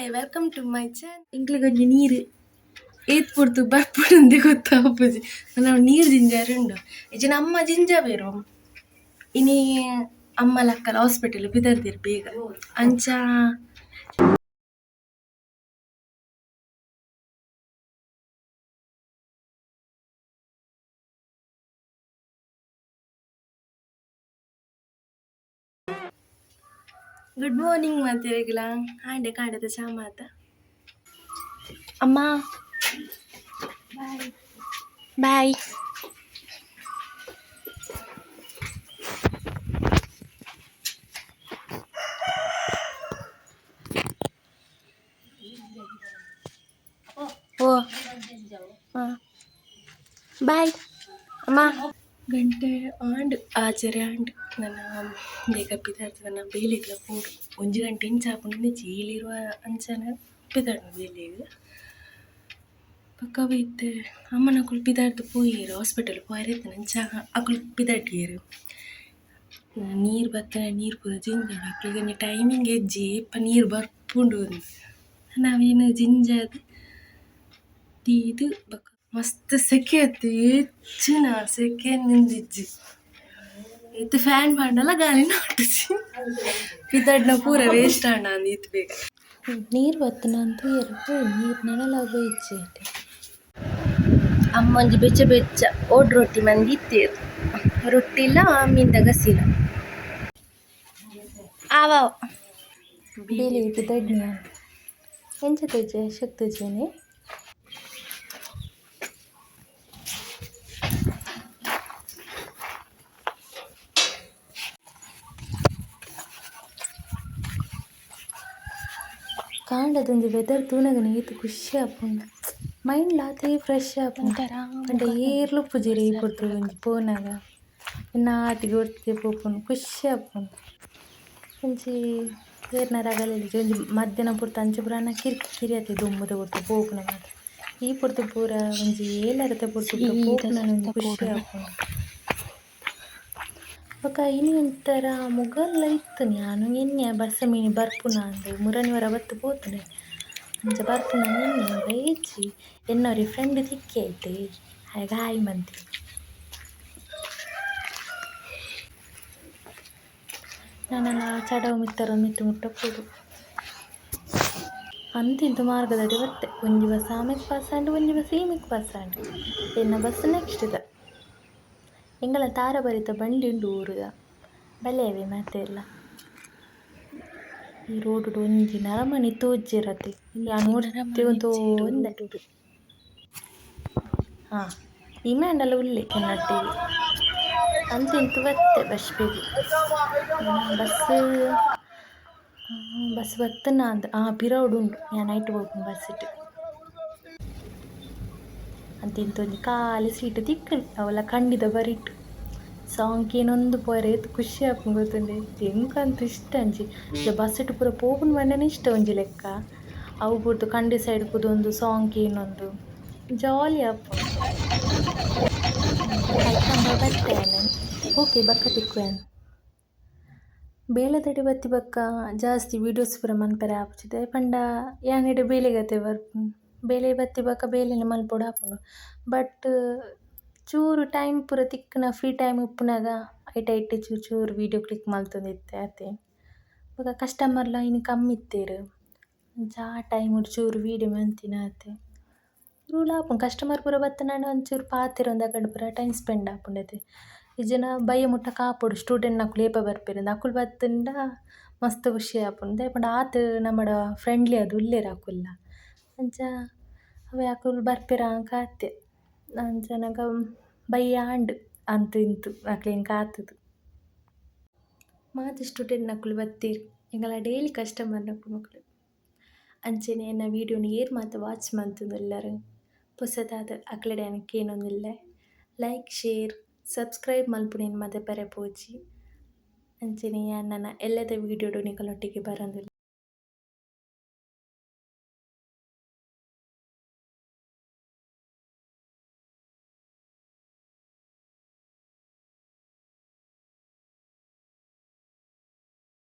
Hi welcome to my channel. ಇಂಕ್ಲಿಗೊಂಜಿ ನೀರು ಏತ್ ಪುಡ್ತು ಬರ್ಪುಡಂದೆ ಗೊತ್ತಾಪುಜಿ ನಾವು ನೀರು ಜಿಂಜಾರುಂಡು ಇಜಿನ ಅಮ್ಮ ಜಿಂಜ ಬೇರು ಇನಿ ಅಮ್ಮ ಲಕ್ಕಲ ಹಾಸ್ಪಿಟಲ್ ಬಿದರ್ದಿರು ಬೇಗ ಅಂಚ ಗುಡ್ ಮಾರ್ನಿಂಗ್ ಮಾತಿರಗಿಲ್ಲ ಹಾಂಡೆ ಕಾಂಡದ ಚಾ ಮಾತ ಅಮ್ಮ ಬಾಯ್ ಬಾಯ್. ಓ ಹಾಂ ಬಾಯ್ ಅಮ್ಮ. ಗಂಟೆ ಆಂಡ್ ಆಚರೆ ಆಂಡ್ ನನ್ನ ಬೇಗ ಪಿದಾರ್ದು ನನ್ನ ಬೇಲಿಗ್ಲ ಪೋಡು 1 ಗಂಟೆ ಇಂಚಾಪುಂಡು ಚೀಲಿರುವ ಅಂಚನ ಪಿದಾರ್ದು ಬೇಲಿಗೆ ಪಕ್ಕ ಬೈತೆ ಅಮ್ಮನ ಅಕುಲು ಪಿದಾರ್ದು ಪೋಯೇರು ಹಾಸ್ಪಿಟಲ್ ಪೋಯರೇತ ನಂಚ ಅಕುಲು ಪಿದಾಟಿಯೇರು ನೀರು ಬತ್ತನ ನೀರು ಪೂರ ಜಿಂಜಾಡು ಅಕ್ಲಿಗೆ ಟೈಮಿಂಗ್ ಎಜ್ಜಿ ಇಪ್ಪ ನೀರು ಬರ್ಪುಂಡು ನಾವೇನು ಜಿಂಜಾದು ಇದು ಬಕ್ಕ ಮಸ್ತ್ ಸೆಕೆ ಆಯ್ತು ಹೆಚ್ಚಿನ ಸೆಕೆ ನಿಂದಿಜ್ಜಿ ಇತ್ತು ಫ್ಯಾನ್ ಮಾಡಲ್ಲ ಗಾಳಿ ನಾಟಿಸಿ ಪಿದಡ್ನ ಪೂರ ವೇಸ್ಟ್ ಆಂಡ ಅಂದಿತ್ತು ಬೇಗ ನೀರು ಬತ್ತನ ಅಂತ ನೀರು ನೆನಲಾಗ ಇಚ್ಛೆ ಅಮ್ಮ ಒಂಜಿ ಬೆಚ್ಚ ಬೆಚ್ಚ ಓಡ್ ರೊಟ್ಟಿ ಮಂದಿ ಇತ್ತೇರು ರೊಟ್ಟಿ ಇಲ್ಲ ಮೀನ್ದ ಗಸಿಲ್ಲ ಆವ ಬೇಲಿ ಪಿದಡ್ನ ಎಂಚ ತೆಜೆ ಶಕ್ತಿ ಜೇನೆ ಕಾಂಡದೊಂದು ವೆದರ್ ತೂನಗನ ಈತು ಖುಷಿ ಆಪುಂಡು ಮೈಂಡ್ ಲಾತಿ ಫ್ರೆಶ್ ಆಪುಂಡು ಅಂಡ ಏರ್ಲು ಪುಜಿರಿ ಕೊಡ್ತು ಒಂಜಿ ಪೋನಾಗ ನಾಟಿಗೆ ಒಟ್ಟಿಗೆ ಪೋಪುಂಡು ಖುಷಿ ಆಪುಂಡು ಒಂಜಿ ಏರ್ನ ರಗಲೆಲ್ಲಿ ಒಂಜಿ ಮಧ್ಯಾಹ್ನ ಪುರ್ತು ಅಂಚು ಪುರಾಣ ಕಿರಿಕಿರಿ ಆತಿ ದುಮ್ಮದ ಕೊಡ್ತು ಪೋಪುನ ಮಾತ್ರ ಈ ಪುರ್ತು ಪೂರ ಒಂಜಿ ಏಳರತೆ ಪುರ್ತು ಪೋಪುನ ಖುಷಿ ಆಪುಂಡು ಬೊಕ ಇನಿ ಒಂಥರ ಮುಗಲ್ಲ ಇತ್ತು ನಾನು ಎಣ್ಣೆ ಬಸ್ಸ ಮೀನು ಬರ್ಪುನ ಅಂದು ಮುರಣಿವರ ಬತ್ತು ಪೋತುಂಡೆ ಅಂಚ ಬರ್ಪುನ ಎಣ್ಣೆ ಬೇಯ್ಚಿ ಎನ್ನೋರಿ ಫ್ರೆಂಡ್ ತಿಕ್ಕಿ ಐತೆ ಹಾಗೆ ಹಾಯ್ ಮಂತಿ ನಾನೆಲ್ಲ ಚಡವು ಮಿತ್ತರ ಮಿತ್ತು ಮುಟ್ಟ ಪೋಡು ಅಂತಿಂತು ಮಾರ್ಗದಡಿ ಬತ್ತೆ ಒಂಜಿ ಬಸ್ ಆಮೆಗೆ ಪಾಸ್ ಆಂಡು ಒಂಜಿ ಬಸ್ ಈಮೆಗೆ ಪಾಸ್ ಆಂಡು ಎನ್ನ ಬಸ್ ನೆಕ್ಸ್ಟ್ ಇದ ಎಂಗಳ ತಾರ ಬರಿತ ಬಂಡಿ ಉಂಡು ಊರುಗ ಬಲೆಯವೆ ಮತ್ತೆ ಎಲ್ಲ ಈ ರೋಡು ಒಂಜಿ ನರಮಣಿ ತೋಜಿರತ್ತೆ ಒಂದೆ ಹಾಂ ಇಮೇಂಡಲ್ಲ ಉಳ್ಳಿ ಎನ್ನಟ್ಟಿಗೆ ಅಂತಿಂತು ಬತ್ತೆ ಬಸ್ ಬೇಗ ಬಸ್ ಬತ್ತನ ಅಂತ ಪಿರೌಡ್ ಉಂಡು ನಾನು ನೈಟ್ ಹೋಗ್ತೀನಿ ಬಸ್ ಇಟ್ಟು ಅಂತಿಂತು ಒಂಜಿ ಖಾಲಿ ಸೀಟ್ ತಿಕ್ಕನು ಅವೆಲ್ಲ ಖಂಡಿತ ಬರಿಟ್ಟು ಸಾಂಗ್ ಏನೊಂದು ಪೋರೆ ಎತ್ತು ಖುಷಿ ಆಪುಂಡು ಗೊತ್ತುಂಡೆ ಎಂಕಂತ ಇಷ್ಟ ಅಂಜಿ ಬಸ್ ಇಟ್ಟು ಪೂರ ಪೋಪುನ ಬಂಡನೆ ಇಷ್ಟ ಒಂಜಿ ಲೆಕ್ಕ ಅವು ಪೂರ್ತು ಕಂಡಿ ಸೈಡ್ ಕೂದೊಂದು ಸಾಂಗ್ ಏನೊಂದು ಜಾಲಿ ಆಪುಂಡು ಬರ್ತೇನೆ ಓಕೆ ಬಕ್ಕ ತಿಕ್ಕುವೇನು ಬೇಲೆ ತಡಿ ಬತ್ತಿ ಬಕ್ಕ ಜಾಸ್ತಿ ವೀಡಿಯೋಸ್ ಪೂರ ಮನ್ಪರೆ ಆಪುಜಿದೆ ಪಂಡ ಯಾನಿಡೆ ಬೇಲೆಗತೆ ಬರ್ಪು ಬೇಲೆ ಬತ್ತಿ ಬಕ್ಕ ಬೇಲೆನೆ ಮಲ್ಪೊಡು ಆಪುಂಡು ಬಟ್ ಚೂರು ಟೈಮ್ ಪೂರ ತಿಕ್ಕನ ಫ್ರೀ ಟೈಮ್ ಉಪ್ಪುನಾಗ ಐಟ್ ಚೂರು ವೀಡಿಯೋ ಕ್ಲಿಕ್ ಮಲ್ತೊಂದಿತ್ತೆ ಅತೆ ಇವಾಗ ಕಸ್ಟಮರ್ಲ ಇನ್ನು ಕಮ್ಮಿ ಇತ್ತೇರು ಆ ಟೈಮ್ ಚೂರು ವೀಡಿಯೋ ಮಂತಿನ ಅತೆ ರೂಲ್ ಆಪುಂಡು ಕಸ್ಟಮರ್ ಪೂರ ಬತ್ತನಾಂಡ ಒಂಚೂರು ಪಾತೆರ ಒಂದು ಕಡೆ ಪೂರ ಟೈಮ್ ಸ್ಪೆಂಡ್ ಆಪುಂಡತೆ ಇಜನ ಬಯ್ಯ ಮುಟ್ಟ ಕಾಪೊಡು ಸ್ಟೂಡೆಂಟ್ ನಕುಲು ಏಪ ಬರ್ಪೆರ್ ಅಕುಲು ಬತ್ತಂಡ ಮಸ್ತ್ ಖುಷಿ ಆಪುಂಡು ದಾಯಪಂಡ ಆತು ನಮ್ಮಡ ಫ್ರೆಂಡ್ಲಿ ಅದು ಉಲ್ಲೇರು ಅಕುಲ್ಲ ಅಂಚ ಅವೇ ಅಕುಲು ಬರ್ಪೆರ ಅಂಕ ಆತೆ ಅಂಚನಗ ಬಯ್ಯ ಆಂಡ್ ಅಂತು ಇಂತು ಅಕ್ಲೆನ್ ಕಾತುದು ಮಾತ ಸ್ಟೂಡೆಂಟ್ ನಕುಲು ಬತ್ತೀರು ಎಂಗಲ ಡೈಲಿ ಕಸ್ಟಮರ್ ನಕುಲು ಅಂಚನೆ ಎನ್ನ ವೀಡಿಯೋನ ಏರ್ ಮಾತ ವಾಚ್ ಮಂತುಂದುಲ್ಲೆರ್ ಪೊಸದಾದ ಅಕ್ಲೆಡೆ ಅನಕ್ಕೆ ಏನೊಂದಿಲ್ಲ ಲೈಕ್ ಶೇರ್ ಸಬ್ಸ್ಕ್ರೈಬ್ ಮಲ್ಪುನೇನು ಮದೆ ಪರೆ ಪೋಜಿ ಅಂಚನೆ ನನ್ನ ಎಲ್ಲದ ವೀಡಿಯೋಡು ನಿಕಲೊಟ್ಟಿಗೆ ಬರಂದಿಲ್ಲ.